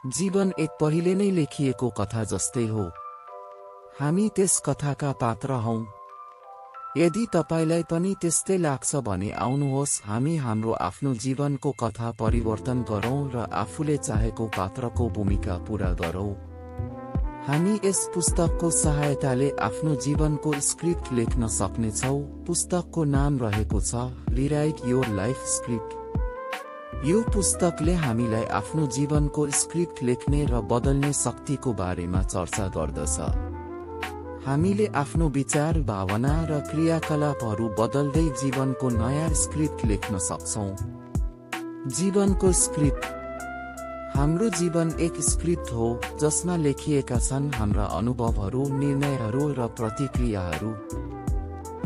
जीवन एक पहिले नै लेखिएको कथा जस्तै हो। हामी त्यस कथाका पात्र हौं। यदि तपाईलाई पनि त्यस्तै लाग्छ भने आउनुहोस् हामी हाम्रो आफ्नो जीवनको कथा परिवर्तन गरौं र आफूले चाहेको पात्रको भूमिका पूरा गरौं। हामी यस पुस्तकको सहायताले आफ्नो जीवनको स्क्रिप्ट लेख्न सक्नेछौं। पुस्तकको नाम रहेको छ रिराइट योर लाइफ स्क्रिप्ट। यो पुस्तकले हामीलाई आफ्नो जीवनको स्क्रिप्ट लेख्ने र बदल्ने शक्तिको बारेमा चर्चा गर्दछ। हामीले आफ्नो विचार, भावना र क्रियाकलापहरू बदल्दै जीवनको नयाँ स्क्रिप्ट लेख्न सक्छौं। जीवनको स्क्रिप्ट। हाम्रो जीवन एक स्क्रिप्ट हो जसमा लेखिएका छन् हाम्रा अनुभवहरू, निर्णयहरू र प्रतिक्रियाहरू।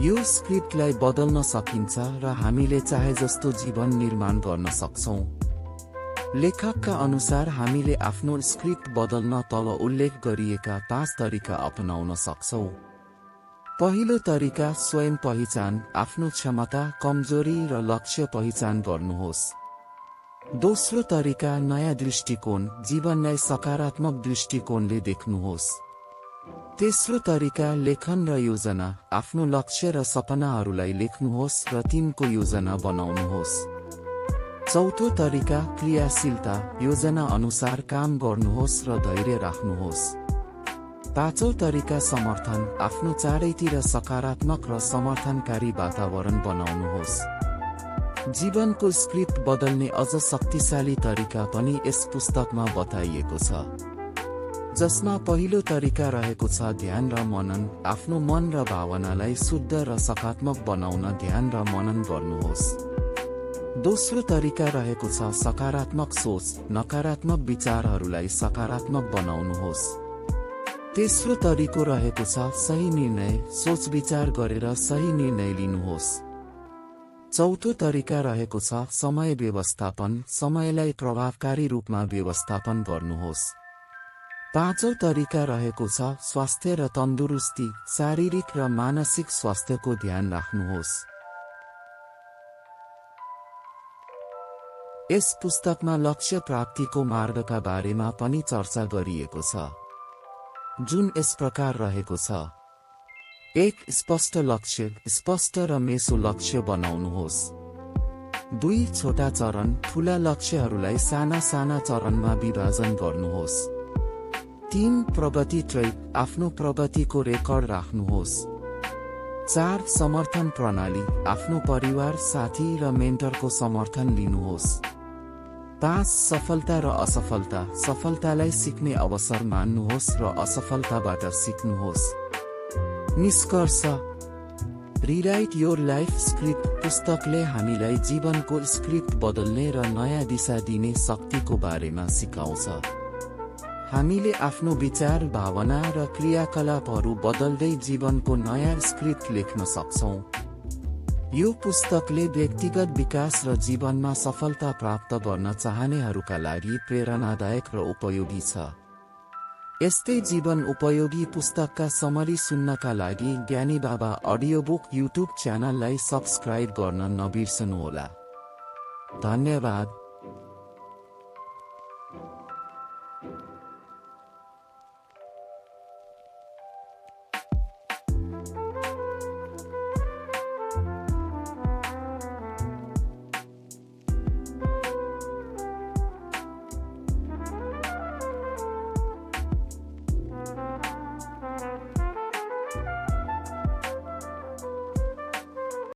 यो स्क्रिप्टलाई बदल्न सकिन्छ र हामीले चाहे जस्तो जीवन निर्माण गर्न सक्छौं। लेखकका अनुसार हामीले आफ्नो स्क्रिप्ट बदल्न तल उल्लेख गरिएका 5 तरिका अपनाउन सक्छौं। पहिलो तरिका स्वयं पहिचान, आफ्नो क्षमता, कमजोरी र लक्ष्य पहिचान गर्नुहोस्। दोस्रो तरिका नयाँ दृष्टिकोण, जीवनलाई सकारात्मक दृष्टिकोणले देख्नुहोस्। तेस्रो तरिका लेखन र योजना, आफ्नो लक्ष्य र सपनाहरूलाई लेख्नुहोस् र तिनको योजना बनाउनुहोस्। चौथो तरिका क्रियाशीलता, योजना अनुसार काम गर्नुहोस् र धैर्य राख्नुहोस्। पाँचौं तरिका समर्थन, आफ्नो चारैतिर सकारात्मक र समर्थनकारी वातावरण बनाउनुहोस्। जीवनको स्क्रिप्ट बदल्ने अझ शक्तिशाली तरिका पनि यस पुस्तकमा बताइएको छ, जसमा पहिलो तरिका रहेको छ ध्यान र मनन। आफ्नो मन र भावनालाई शुद्ध र सकारात्मक बनाउन ध्यान र मनन गर्नुहोस्। दोस्रो तरिका रहेको छ सकारात्मक सोच, नकारात्मक विचारहरूलाई सकारात्मक बनाउनुहोस्। तेस्रो तरिका रहेको छ सही निर्णय, सोच विचार गरेर सही निर्णय लिनुहोस्। चौथो तरिका रहेको छ समय व्यवस्थापन, समयलाई प्रभावकारी रूपमा व्यवस्थापन गर्नुहोस्। पाँचौं तरिका रहेको छ स्वास्थ्य र तन्दुरुस्ती, शारीरिक र मानसिक स्वास्थ्यको ध्यान राख्नुहोस्। यस पुस्तकमा लक्ष्य प्राप्तिको मार्गका बारेमा पनि चर्चा गरिएको छ, जुन यस प्रकार रहेको छ। 1. स्पष्ट लक्ष्य, स्पष्ट र मेसो लक्ष्य बनाउनुहोस्। 2. छोटा चरण, ठूला लक्ष्यहरूलाई साना साना चरणमा विभाजन गर्नुहोस्। 3. प्रगति ट्र्याक, आफ्नो प्रगतिको रेकर्ड राख्नुहोस्। 4. समर्थन प्रणाली, आफ्नो परिवार, साथी र मेन्टरको समर्थन लिनुहोस्। 5. सफलता र असफलता, सफलतालाई सिक्ने अवसर मान्नुहोस् र असफलताबाट सिक्नुहोस्। निष्कर्ष, रिराइट योर लाइफ स्क्रिप्ट पुस्तकले हामीलाई जीवनको स्क्रिप्ट बदल्ने र नयाँ दिशा दिने शक्तिको बारेमा सिकाउँछ। हामीले आफ्नो विचार, भावना र क्रियाकलापहरू बदल्दै जीवनको नयाँ स्क्रिप्ट लेख्न सक्छौं। यो पुस्तकले व्यक्तिगत विकास र जीवनमा सफलता प्राप्त गर्न चाहनेहरूका लागि प्रेरणादायक र उपयोगी छ। यस्तै जीवन उपयोगी पुस्तकका समरी सुन्नका लागि ज्ञानी बाबा अडियोबुक युट्युब च्यानललाई सब्स्क्राइब गर्न नबिर्सनुहोला। धन्यवाद।